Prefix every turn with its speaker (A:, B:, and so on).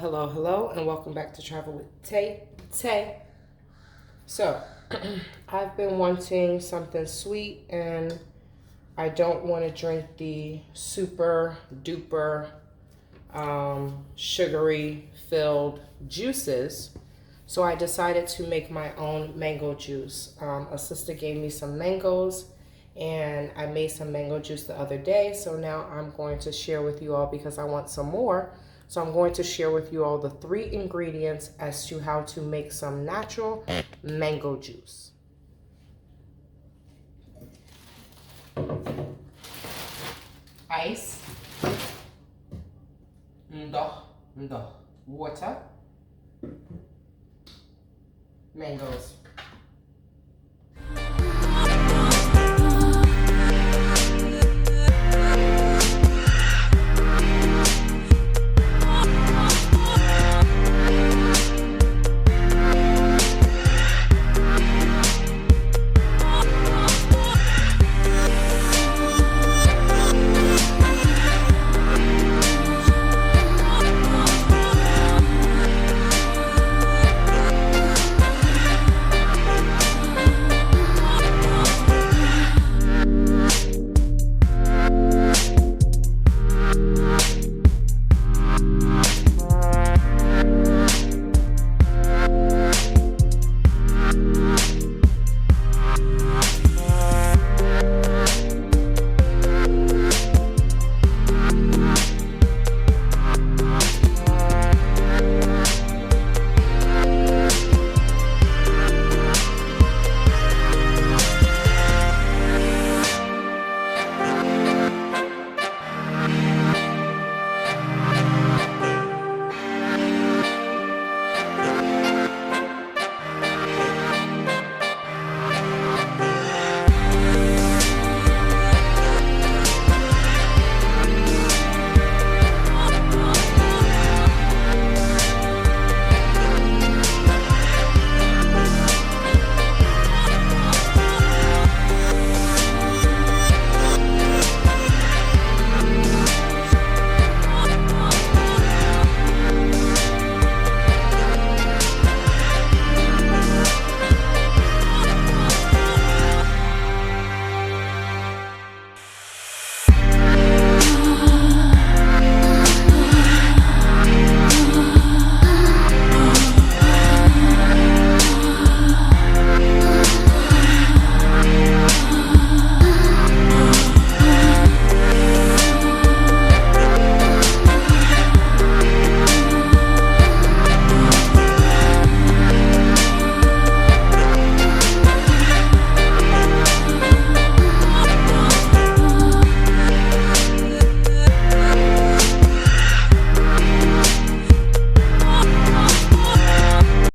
A: Hello, and welcome back to Travel with Tay. So, I've been wanting something sweet, and I don't want to drink the super duper sugary filled juices. So I decided to make my own mango juice. A sister gave me some mangoes, and I made some mango juice the other day. So now I'm going to share with you all because I want some more. So I'm going to share with you all the 3 ingredients as to how to make some natural mango juice. Ice, water, mangoes.